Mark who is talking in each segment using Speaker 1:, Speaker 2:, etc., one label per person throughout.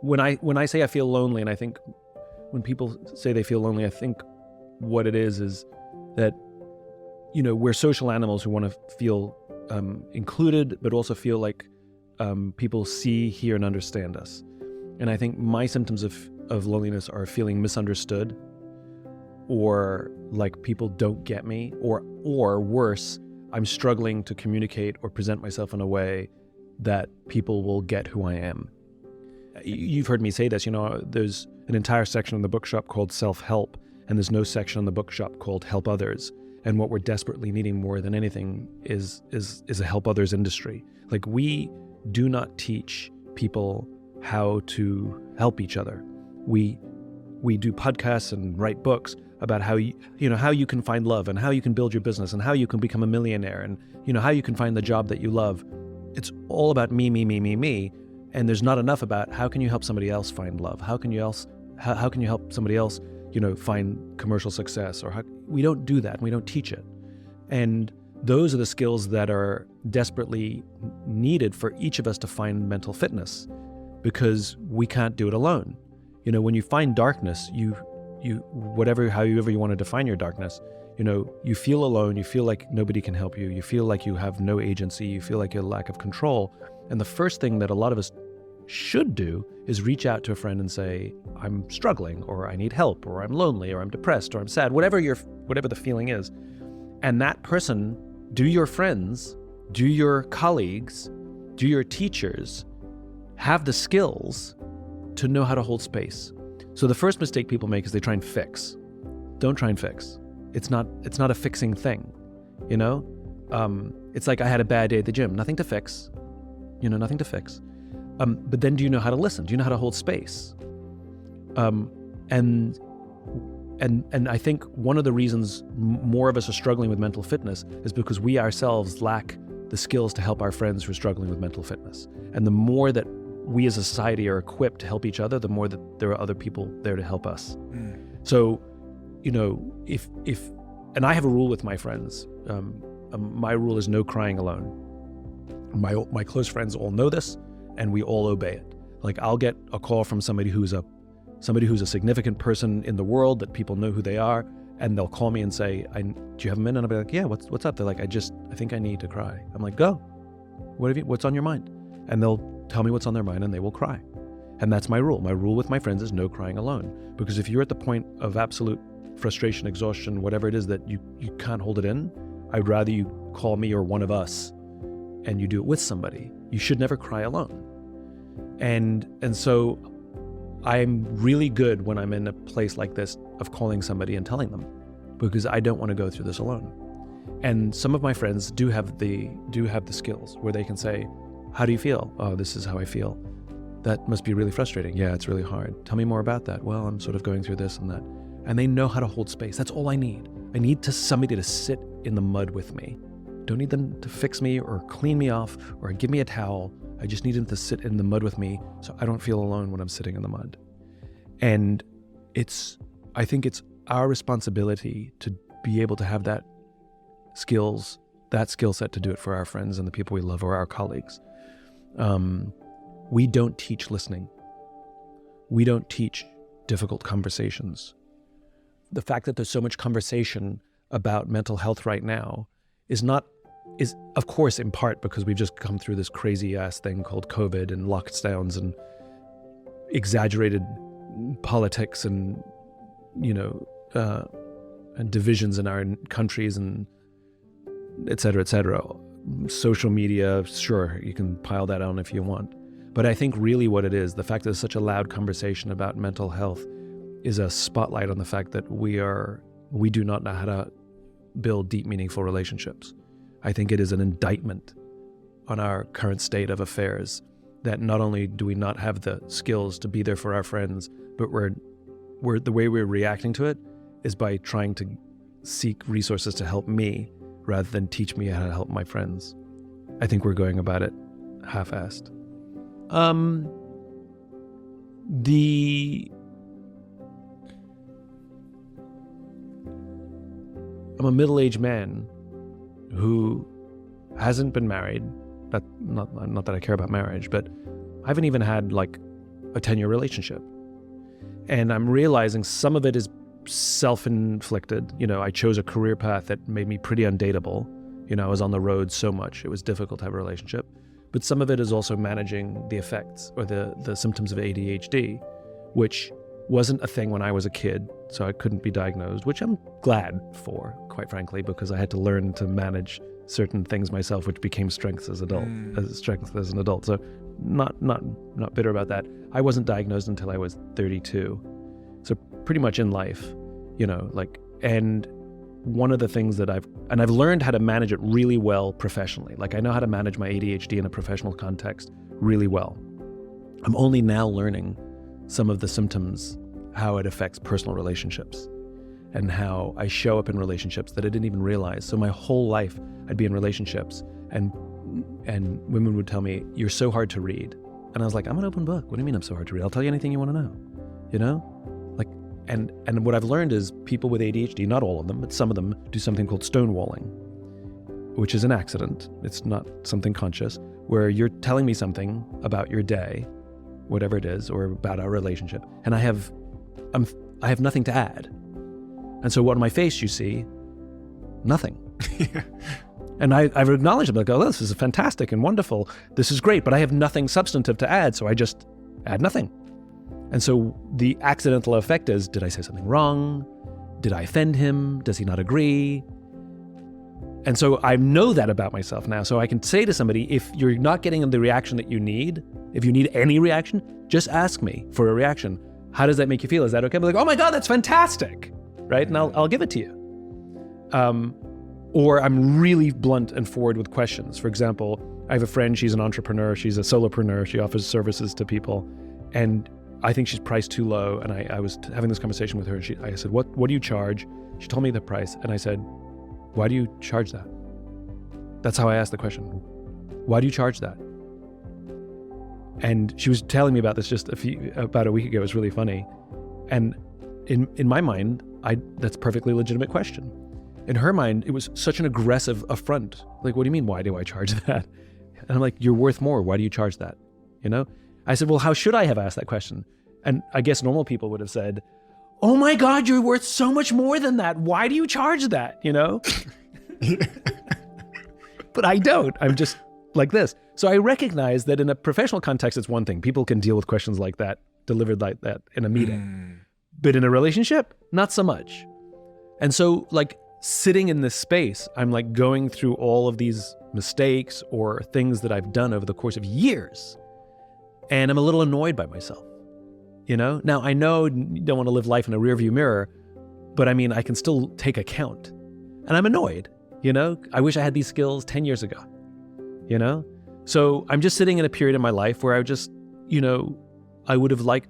Speaker 1: when I say I feel lonely, and I think when people say they feel lonely, I think what it is that, we're social animals who want to feel included, but also feel like people see, hear, and understand us. And I think my symptoms of loneliness are feeling misunderstood, or like people don't get me, or worse, I'm struggling to communicate or present myself in a way that people will get who I am. You've heard me say this, there's an entire section in the bookshop called self-help, and there's no section in the bookshop called help others. And what we're desperately needing more than anything is a help others industry. Like, we do not teach people how to help each other. We do podcasts and write books about how you can find love, and how you can build your business, and how you can become a millionaire, and how you can find the job that you love. It's all about me, and there's not enough about how can you help somebody else find love? How can you help somebody else, find commercial success? Or we don't do that. We don't teach it. And those are the skills that are desperately needed for each of us to find mental fitness, because we can't do it alone. When you find darkness, however you want to define your darkness, you feel alone, you feel like nobody can help you, you feel like you have no agency, you feel like you have lack of control. And the first thing that a lot of us should do is reach out to a friend and say, I'm struggling, or I need help, or I'm lonely, or I'm depressed, or I'm sad, whatever the feeling is. And that person, do your friends, do your colleagues, do your teachers have the skills to know how to hold space? So the first mistake people make is they try and fix. Don't try and fix. It's not a fixing thing, It's like, I had a bad day at the gym. Nothing to fix, nothing to fix. But then, do you know how to listen? Do you know how to hold space? And I think one of the reasons more of us are struggling with mental fitness is because we ourselves lack the skills to help our friends who are struggling with mental fitness. And the more that we as a society are equipped to help each other, the more that there are other people there to help us. So, and I have a rule with my friends. My rule is no crying alone. My close friends all know this, and we all obey it. Like, I'll get a call from somebody who's a significant person in the world that people know who they are, and they'll call me and say, do you have a minute? And I'll be like, yeah, what's up? They're like, I think I need to cry. I'm like, go. What's on your mind? And they'll tell me what's on their mind, and they will cry. And that's my rule. My rule with my friends is no crying alone. Because if you're at the point of absolute frustration, exhaustion, whatever it is that you can't hold it in, I'd rather you call me or one of us, and you do it with somebody. You should never cry alone. And so I'm really good when I'm in a place like this of calling somebody and telling them, because I don't want to go through this alone. And some of my friends do have the skills where they can say, how do you feel? Oh, this is how I feel. That must be really frustrating. Yeah, it's really hard. Tell me more about that. Well, I'm sort of going through this and that. And they know how to hold space. That's all I need. I need somebody to sit in the mud with me. Don't need them to fix me or clean me off or give me a towel. I just need them to sit in the mud with me so I don't feel alone when I'm sitting in the mud. And I think it's our responsibility to be able to have that skill set to do it for our friends and the people we love, or our colleagues. We don't teach listening. We don't teach difficult conversations. The fact that there's so much conversation about mental health right now is of course in part because we've just come through this crazy ass thing called COVID and lockdowns and exaggerated politics and and divisions in our countries and et cetera, social media. Sure, you can pile that on if you want. But I think really what it is, the fact that there's such a loud conversation about mental health is a spotlight on the fact that we do not know how to build deep, meaningful relationships. I think it is an indictment on our current state of affairs that not only do we not have the skills to be there for our friends, but the way we're reacting to it is by trying to seek resources to help me rather than teach me how to help my friends. I think we're going about it half-assed. I'm a middle-aged man who hasn't been married. Not that I care about marriage, but I haven't even had a 10-year relationship. And I'm realizing some of it is self-inflicted. I chose a career path that made me pretty undateable. I was on the road so much, it was difficult to have a relationship. But some of it is also managing the effects or the symptoms of ADHD, which wasn't a thing when I was a kid, so I couldn't be diagnosed, which I'm glad for, quite frankly, because I had to learn to manage certain things myself, which became strengths as an adult. So not bitter about that. I wasn't diagnosed until I was 32. So pretty much in life, and one of the things that I've learned how to manage it really well professionally. Like I know how to manage my ADHD in a professional context really well. I'm only now learning some of the symptoms, how it affects personal relationships and how I show up in relationships that I didn't even realize. So my whole life I'd be in relationships and women would tell me, "You're so hard to read." And I was like, "I'm an open book. What do you mean I'm so hard to read? I'll tell you anything you want to know." And what I've learned is people with ADHD, not all of them, but some of them do something called stonewalling, which is an accident. It's not something conscious, where you're telling me something about your day, whatever it is, or about our relationship, and I have nothing to add. And so what on my face you see? Nothing. And I've acknowledged it, like, "Oh, this is fantastic and wonderful. This is great," but I have nothing substantive to add, so I just add nothing. And so the accidental effect is, did I say something wrong? Did I offend him? Does he not agree? And so I know that about myself now. So I can say to somebody, if you're not getting the reaction that you need, if you need any reaction, just ask me for a reaction. How does that make you feel? Is that okay? I'll be like, "Oh my God, that's fantastic," right? And I'll give it to you. Or I'm really blunt and forward with questions. For example, I have a friend, she's an entrepreneur, she's a solopreneur, she offers services to people, and I think she's priced too low. And I was having this conversation with her, and I said, what do you charge? She told me the price, and I said, "Why do you charge that?" That's how I asked the question. Why do you charge that? And she was telling me about this just about a week ago. It was really funny. And in my mind, that's a perfectly legitimate question. In her mind, it was such an aggressive affront. Like, "What do you mean, why do I charge that?" And I'm like, "You're worth more. Why do you charge that?" I said, "Well, how should I have asked that question?" And I guess normal people would have said, "Oh my God, you're worth so much more than that. Why do you charge that?" But I don't. I'm just like this. So I recognize that in a professional context, it's one thing. People can deal with questions like that, delivered like that in a meeting. But in a relationship, not so much. And so sitting in this space, I'm going through all of these mistakes or things that I've done over the course of years. And I'm a little annoyed by myself, Now, I know you don't want to live life in a rearview mirror, but I can still take account. And I'm annoyed, I wish I had these skills 10 years ago, So I'm just sitting in a period in my life where I just, I would have liked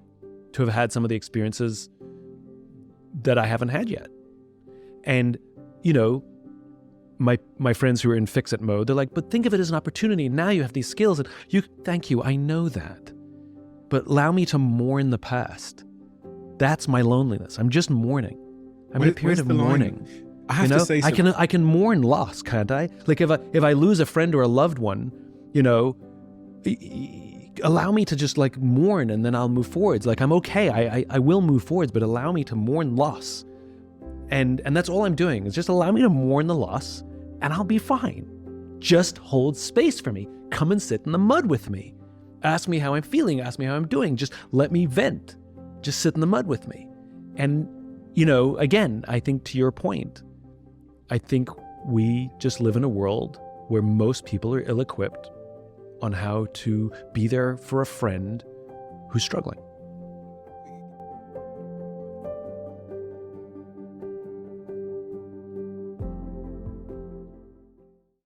Speaker 1: to have had some of the experiences that I haven't had yet. And, my friends who are in fix-it mode, they're like, "But think of it as an opportunity. Now you have these skills." And thank you, I know that. But allow me to mourn the past. That's my loneliness. I'm just mourning. I'm in a period of mourning.
Speaker 2: I have to say something.
Speaker 1: I can mourn loss, can't I? Like if I lose a friend or a loved one, allow me to just mourn, and then I'll move forwards. I'm okay. I will move forwards, but allow me to mourn loss. And that's all I'm doing, is just allow me to mourn the loss, and I'll be fine. Just hold space for me. Come and sit in the mud with me. Ask me how I'm feeling. Ask me how I'm doing. Just let me vent. Just sit in the mud with me. And, again, I think to your point, I think we just live in a world where most people are ill-equipped on how to be there for a friend who's struggling.